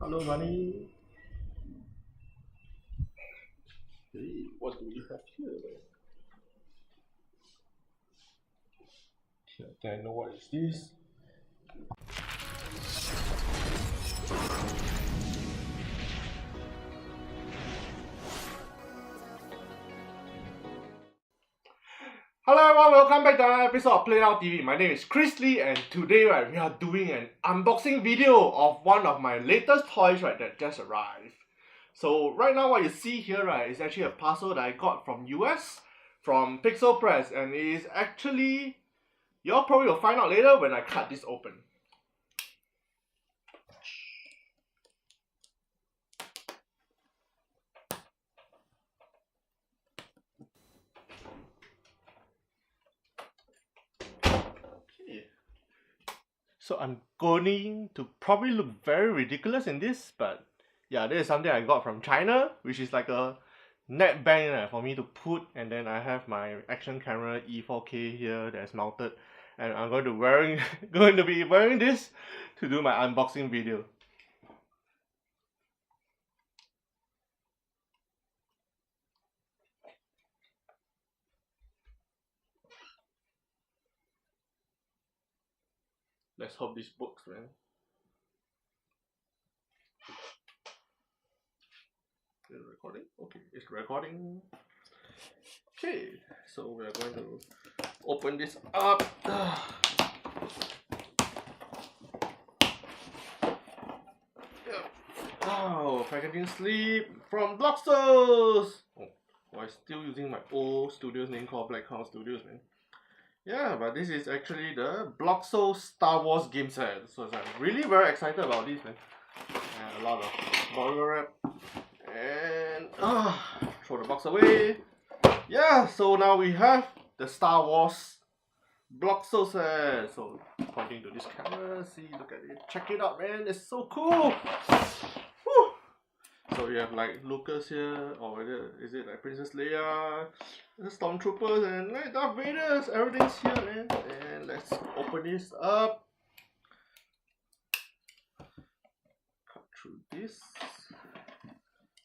Hello, money. Hey, what do we have here? I think I know what is this. Hello everyone, welcome back to another episode of Playnow TV. My name is Chris Lee, and today we are doing an unboxing video of one of my latest toys that just arrived. So right now what you see here is actually a parcel that I got from US, from Pixel Press, and it is actually, y'all probably will find out later when I cut this open. So I'm going to probably look very ridiculous in this, but yeah, this is something I got from China, which is like a net band for me to put, and then I have my action camera E4K here that's mounted, and I'm going to be wearing this to do my unboxing video. Let's hope this works, man. Is it recording? Okay, it's recording. Okay, so we are going to open this up. Oh, packaging slip from Bloxels! Oh, I'm still using my old studio's name called Black House Studios, man. Yeah, but this is actually the Bloxels Star Wars game set. So I'm really very excited about this, man. And a lot of bubble wrap. And throw the box away. Yeah, so now we have the Star Wars Bloxels set. So pointing to this camera, see, look at it, check it out, man. It's so cool. Woo. So you have like Lucas here, or is it like Princess Leia, the Stormtroopers, and like Darth Vader's. Everything's here, man. And let's open this up. Cut through this.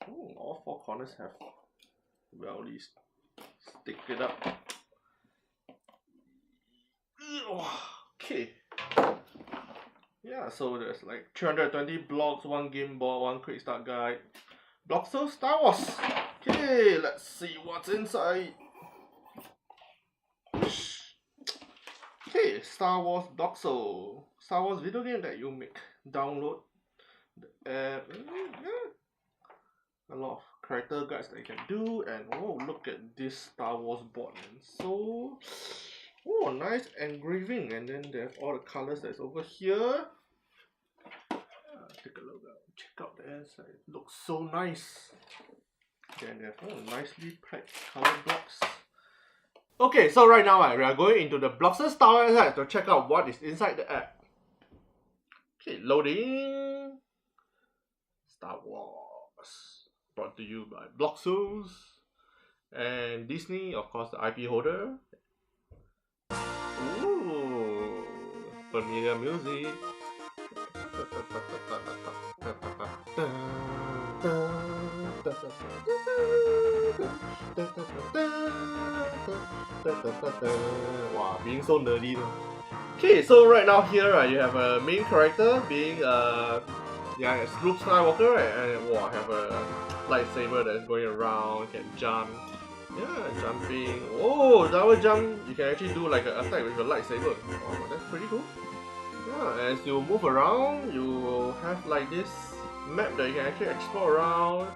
Oh, all four corners have well stick it up. Okay. Yeah, so there's like 320 blocks, one game board, one quick start guide. Bloxels Star Wars. Okay, let's see what's inside. Okay, Star Wars Bloxels. Star Wars video game that you make. Download the app. Yeah. A lot of character guides that you can do, and oh, look at this Star Wars board, man. So, oh, nice engraving, and then there's all the colors that's over here. Take a look out, check out the inside. It looks so nice. Then there's nicely packed color blocks. Okay, so right now we are going into the Bloxels Star Wars app to check out what is inside the app. Okay, loading. Star Wars. Brought to you by Bloxels and Disney, of course, the IP holder. Ooh, familiar music. Wow, being so nerdy. Okay, so right now here, you have a main character being it's Luke Skywalker, and wow, I have a lightsaber that's going around, can jump. Yeah, jumping. Oh, double jump. You can actually do like an attack with your lightsaber. Oh, that's pretty cool. Yeah, as you move around, you will have like this map that you can actually explore around.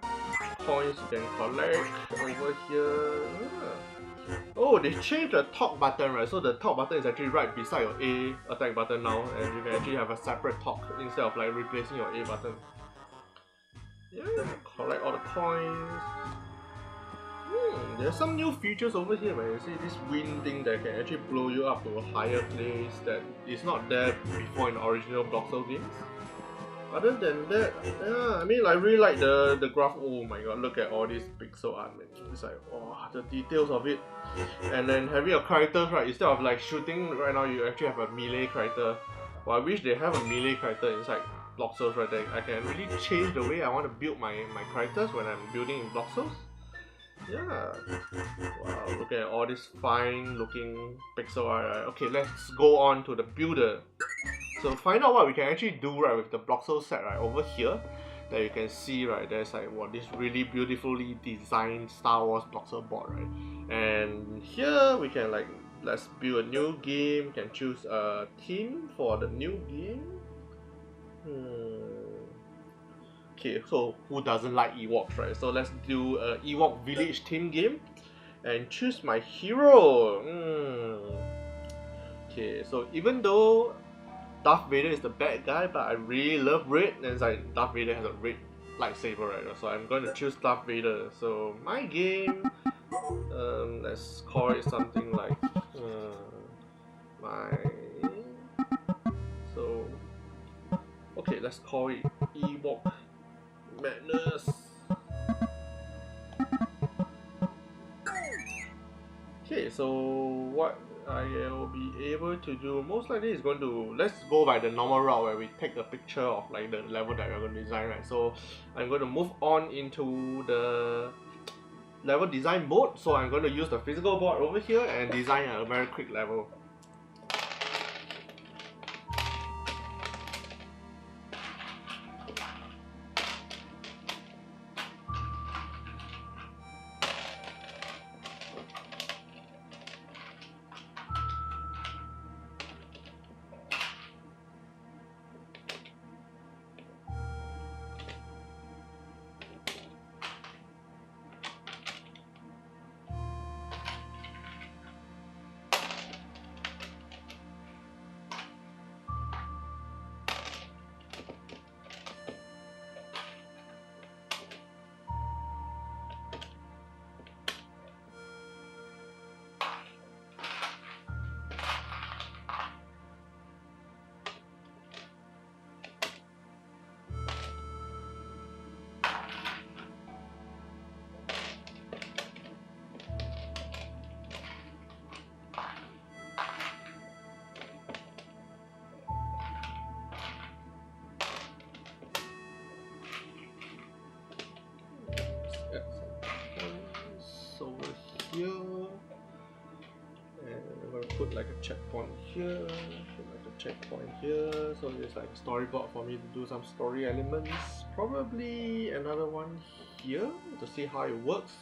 Coins you can collect over here. Yeah. Oh, they changed the talk button, right? So the talk button is actually right beside your A attack button now, and you can actually have a separate talk instead of like replacing your A button. Yeah, collect all the coins. There's some new features over here, man. You see this wind thing that can actually blow you up to a higher place that is not there before in the original Bloxels games. Other than that, yeah, I mean, I really like the graph. Oh my god, look at all this pixel art, man. It's like, oh, the details of it. And then having your characters, right, instead of like shooting right now, you actually have a melee character. Well, I wish they have a melee character inside Bloxels right there, I can really change the way I want to build my characters when I'm building in Bloxels. Yeah. Wow, look at all this fine looking pixel art. Right? Okay, let's go on to the builder. So find out what we can actually do right with the Bloxels set right over here. That you can see right, there's like what this really beautifully designed Star Wars Bloxel board right. And here we can like, let's build a new game, can choose a theme for the new game. Okay, so who doesn't like Ewoks, right? So let's do a Ewok village theme game and choose my hero. Okay, so even though Darth Vader is the bad guy, but I really love red, and it's like Darth Vader has a red lightsaber, right? So I'm going to choose Darth Vader. So my game, let's call it something like okay, let's call it Ewok Madness. Okay, so what I will be able to do most likely is going to, let's go by the normal route where we take a picture of like the level that we're going to design, right? So I'm going to move on into the level design mode. So I'm going to use the physical board over here and design a very quick level. Over here, and I'm gonna put like a checkpoint here, put like a checkpoint here, so there's like a storyboard for me to do some story elements. Probably another one here to see how it works.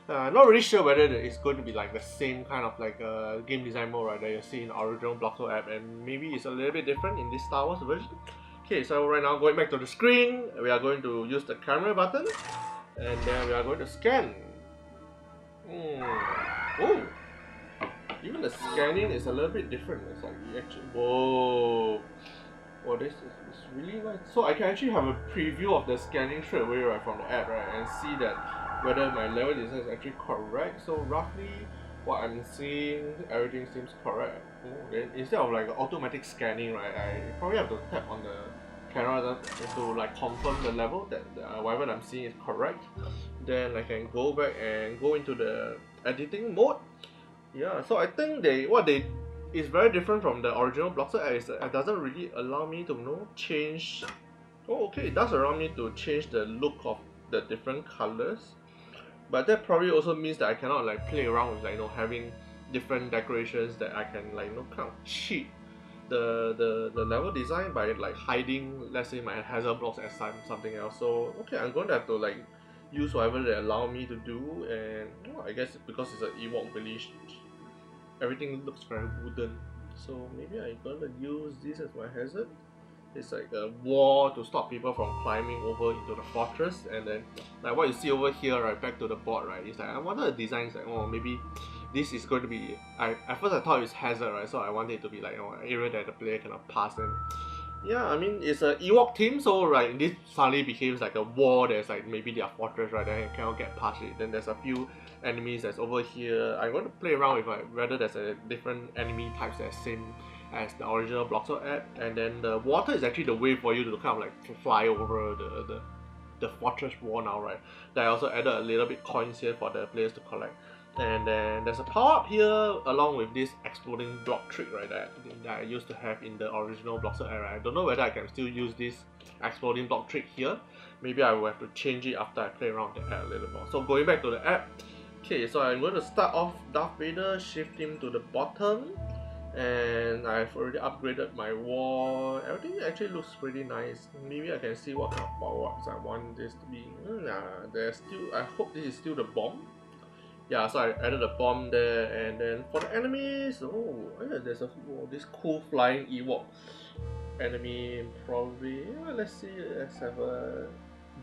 Not really sure whether it's going to be like the same kind of like game design mode right that you see in the original Bloxels app, and maybe it's a little bit different in this Star Wars version. Okay, so right now going back to the screen, we are going to use the camera button, and then we are going to scan. Oh, even the scanning is a little bit different. It's like actually, whoa, this is really nice. So I can actually have a preview of the scanning straight away right from the app, right, and see that whether my level design is actually correct. So roughly what I'm seeing, everything seems correct. Then instead of like automatic scanning, right, I probably have to tap on the camera to like confirm the level that whatever I'm seeing is correct. Then I can go back and go into the editing mode. Yeah, so I think is very different from the original Bloxels app. It doesn't really allow me to change. Oh, okay, it does allow me to change the look of the different colors, but that probably also means that I cannot like play around with like having different decorations that I can like kind of cheat the level design by like hiding, let's say, my hazard blocks as something else. So okay, I'm going to have to like use whatever they allow me to do, and I guess because it's an Ewok village, everything looks very wooden. So maybe I'm gonna use this as my hazard. It's like a wall to stop people from climbing over into the fortress, and then like what you see over here, right, back to the board, right, it's like I wanted the designs like, oh, maybe this is going to be, at first I thought it was hazard, right, so I wanted it to be like an area that the player cannot pass. And yeah, I mean, it's an Ewok theme, so right, this suddenly becomes like a wall that's like maybe their fortress, right, then I cannot get past it. Then there's a few enemies that's over here. I want to play around with like whether there's a different enemy types that's same as the original Bloxels app, and then the water is actually the way for you to kind of like fly over the fortress wall now, right? Then I also added a little bit coins here for the players to collect. And then there's a power up here along with this exploding block trick right that I used to have in the original Bloxel era. I don't know whether I can still use this exploding block trick here. Maybe I will have to change it after I play around the app a little more. So going back to the app, okay, so I'm going to start off Darth Vader, shift him to the bottom, and I've already upgraded my wall. Everything actually looks pretty nice. Maybe I can see what kind of power-ups I want this to be. There's still, I hope this is still the bomb. Yeah, so I added a bomb there, and then for the enemies, there's this cool flying Ewok enemy probably. Let's see, let's have a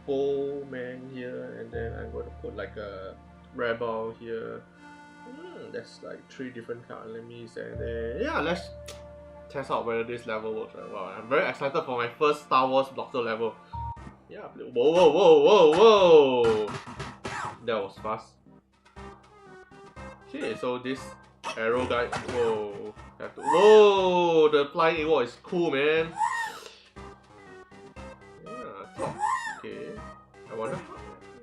bowman here, and then I'm going to put like a rebel here. That's like 3 different kind of enemies, and then yeah, let's test out whether this level works. Right? Wow, I'm very excited for my first Star Wars Bloxels level. Yeah, whoa! That was fast. Okay, so this arrow guy, whoa, the flying Ewok is cool, man. Yeah, okay. I wonder,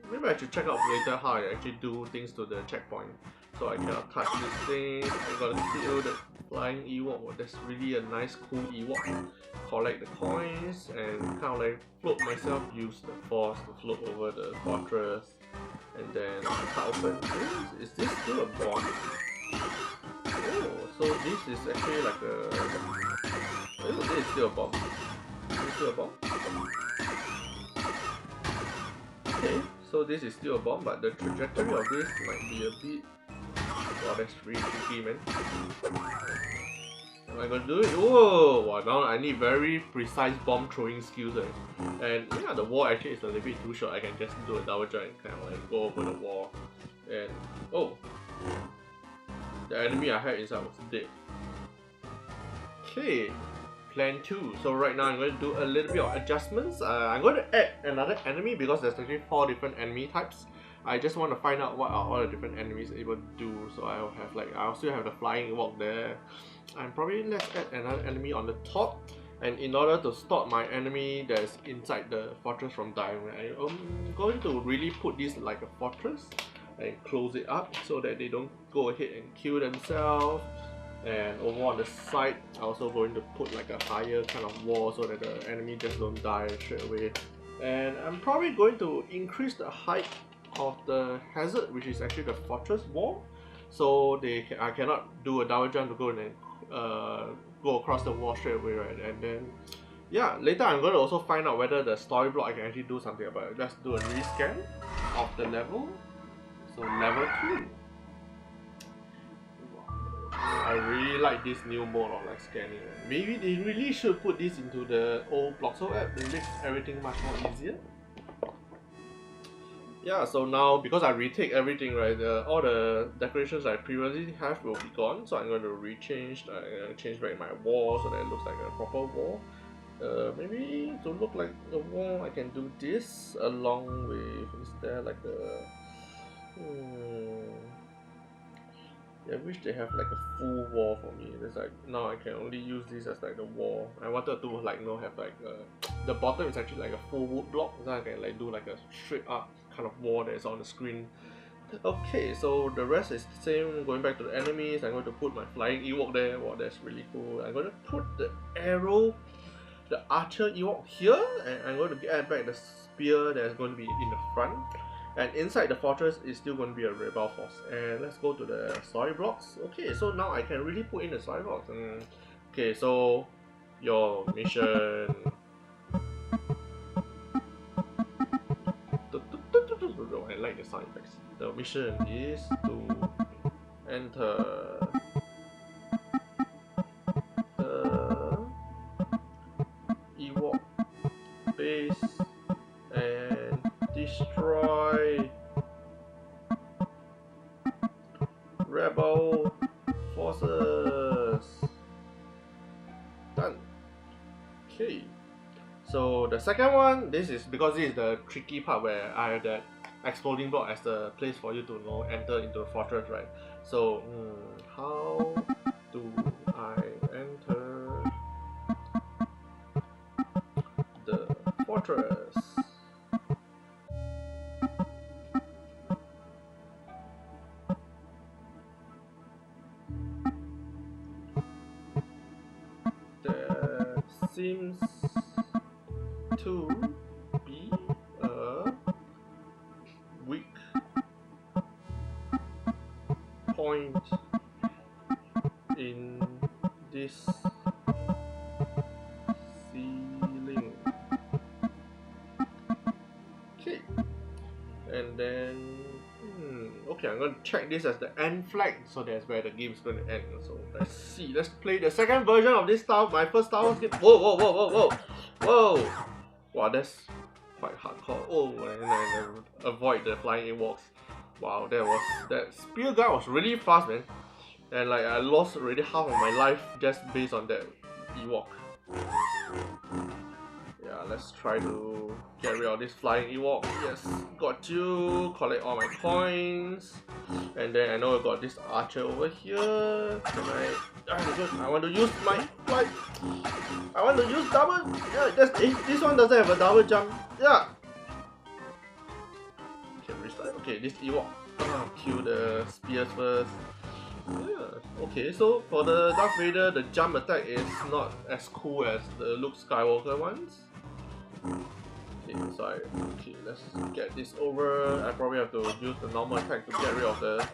maybe I should check out later how I actually do things to the checkpoint. So I cannot touch this thing. I gotta kill the flying Ewok. Oh, that's really a nice, cool Ewok. Collect the coins and kind of like float myself. Use the force to float over the fortress. And then cut open. Is this still a bomb? Oh, so this is actually like a. Oh, this is still a bomb. Is this still a bomb? Okay, so this is still a bomb, but the trajectory of this might be a bit. Wow, that's really tricky, man. Am I gonna do it? Whoa! Wow, now I need very precise bomb throwing skills. And yeah, the wall actually is a little bit too short. I can just do a double jump and kind of like go over the wall. And oh! The enemy I had inside was dead. Okay, plan 2. So right now I'm going to do a little bit of adjustments. I'm going to add another enemy because there's actually 4 different enemy types. I just want to find out what are all the different enemies able to do. So I'll have like, I'll still have the flying Ewok there. And probably let's add another enemy on the top. And in order to stop my enemy that's inside the fortress from dying, I'm going to really put this like a fortress and close it up so that they don't go ahead and kill themselves. And over on the side, I'm also going to put like a higher kind of wall so that the enemy just don't die straight away. And I'm probably going to increase the height of the hazard, which is actually the fortress wall, so I cannot do a double jump to go and go across the wall straight away, right? And then yeah, later I'm going to also find out whether the story block I can actually do something about it. Let's do a rescan of the level. So level 2. I really like this new mode of like scanning. Maybe they really should put this into the old Bloxels app. It makes everything much more easier. Yeah, so now because I retake everything, right, all the decorations I previously have will be gone. So I'm going to change back my wall so that it looks like a proper wall. Maybe to look like a wall, I can do this along with, is there like a I wish they have like a full wall for me. It's like now I can only use this as like the wall. I wanted to like have like the bottom is actually like a full wood block, so I can like do like a straight up kind of wall that is on the screen. Okay, so the rest is the same. Going back to the enemies, I'm going to put my flying Ewok there. Wow, that's really cool. I'm going to put the arrow, the archer Ewok here, and I'm going to add back the spear that's going to be in the front. And inside the fortress is still going to be a rebel force. And let's go to the story blocks. Okay, so now I can really put in the story blocks. Okay, so your mission. I like the sound effects. The mission is to enter the Ewok base and destroy rebel forces. Done. Okay. So the second one, this is because this is the tricky part where I have that exploding block as the place for you to enter into the fortress, right? So how do I enter the fortress? seems to be a weak point in this ceiling. Okay, and then okay, I'm going to check this as the end flag, so that's where the game's going to end. So let's see, let's play the second version of this my first Star Wars game. Whoa, whoa, whoa, whoa, whoa, whoa! Wow, that's quite hardcore. Oh, and avoid the flying Ewoks. Wow, that spear guy was really fast, man. And like I lost already half of my life just based on that Ewok. Yeah, let's try to get rid of this flying Ewok. Yes, got you. Collect all my coins. And then I know I got this archer over here. Can I want to use my flight. I want to use double. Yeah, this one doesn't have a double jump. Yeah. Can restart. Okay, this Ewok. Kill the spears first. Yeah. Okay, so for the Darth Vader, the jump attack is not as cool as the Luke Skywalker ones. Okay, so let's get this over. I probably have to use the normal attack to get rid of the.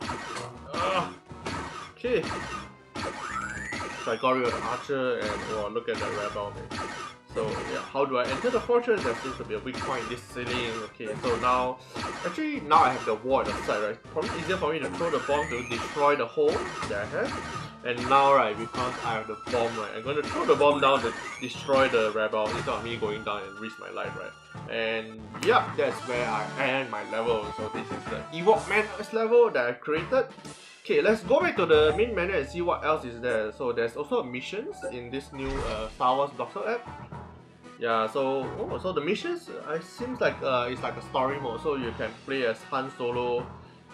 Okay. So I got rid of the archer and oh, look at the rebel, man. So yeah, how do I enter the fortress? There seems to be a weak point in this ceiling. Okay, so now I have the wall at the side, right? Probably easier for me to throw the bomb to destroy the hole that I have. And now, right, because I have the bomb, right, I'm going to throw the bomb down to destroy the rebel instead of me going down and risk my life, right? And yeah, that's where I end my level. So this is the Ewok Manors level that I created. Okay, let's go back to the main menu and see what else is there. So there's also missions in this new Star Wars Bloxels app. Yeah, so so the missions seems like it's like a story mode. So you can play as Han Solo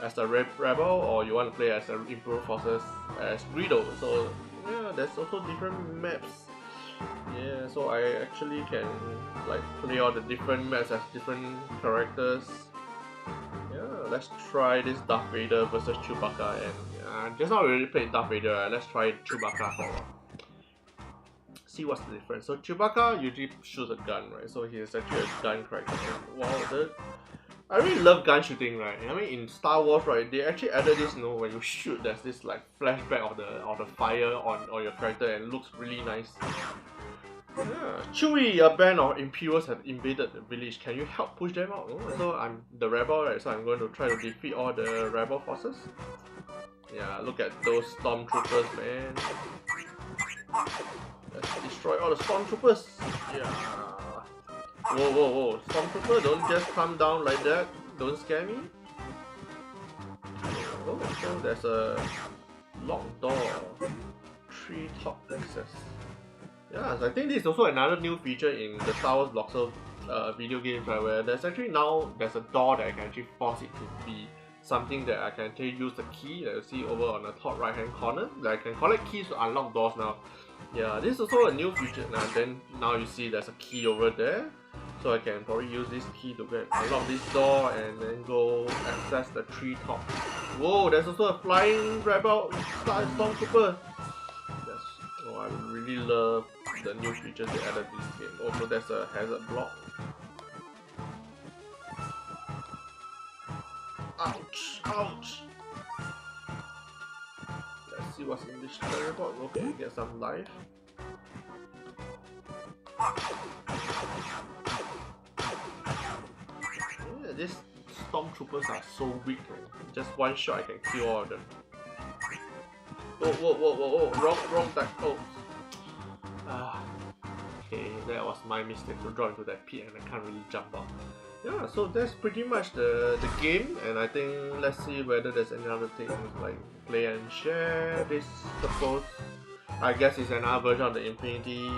as a rebel, or you want to play as the Imperial Forces as Greedo. So yeah, there's also different maps. Yeah, so I actually can like play all the different maps as different characters. Yeah, let's try this Darth Vader versus Chewbacca, and just now we already played Darth Vader. Let's try Chewbacca for a while. See what's the difference. So Chewbacca usually shoots a gun, right? So he's actually a gun character. Wow, I really love gun shooting, right? I mean, in Star Wars, right, they actually added this, you know, when you shoot, there's this like flashback of the fire on your character, and it looks really nice. Yeah. Chewie, a band of Imperials have invaded the village. Can you help push them out? Oh, so I'm the rebel, right? So I'm going to try to defeat all the rebel forces. Yeah, look at those stormtroopers, man. Let's destroy all the stormtroopers. Yeah. Whoa, whoa, whoa. Stormtrooper, don't just come down like that. Don't scare me. Oh, so there's a locked door. Treetop access. Yeah, so I think this is also another new feature in the Star Wars Bloxels video games, right, where there's a door that I can actually force it to be something that I can actually use the key that you see over on the top right hand corner. That I can collect keys to unlock doors now. Yeah, this is also a new feature. Now you see there's a key over there. So I can probably use this key to unlock this door and then go access the treetop. Whoa, there's also a flying rebel stormtrooper. I really love the new features they added to this game. Also, there's a hazard block. Ouch! Ouch! Let's see what's in this teleport. Okay, get some life. Yeah, these stormtroopers are so weak. Just one shot I can kill all of them. Whoa, whoa, whoa, whoa, whoa, wrong time. Oh. Okay, that was my mistake to drop into that pit and I can't really jump out. Yeah, so that's pretty much the game, and I think let's see whether there's any other things like play and share. This suppose I guess it's another version of the Infinity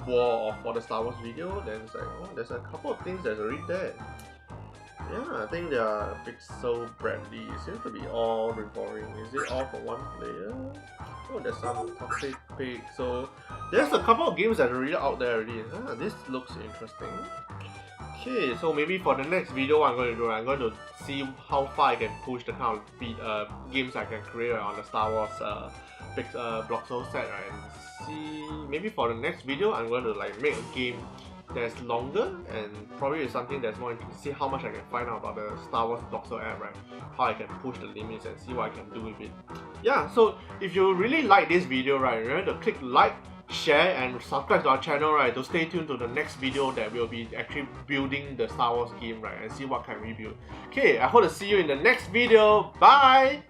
War for the Star Wars video. Then it's like, oh, there's a couple of things that's already there. Yeah, I think they are pixel friendly. It seems to be all revolving. Is it all for one player? Oh, there's some toxic pig. So there's a couple of games that are really out there already. This looks interesting. Okay, so maybe for the next video what I'm going to do, I'm going to see how far I can push the kind of games I can create on the Star Wars Bloxels set, right? And see, maybe for the next video, I'm going to like make a game that's longer and probably is something that's more interesting. See how much I can find out about the Starwars Bloxels app, right? How I can push the limits and see what I can do with it. Yeah, so if you really like this video, right, remember to click like, share and subscribe to our channel, right, to stay tuned to the next video that will be actually building the Star Wars game, right, and see what can we build. Okay, I hope to see you in the next video. Bye!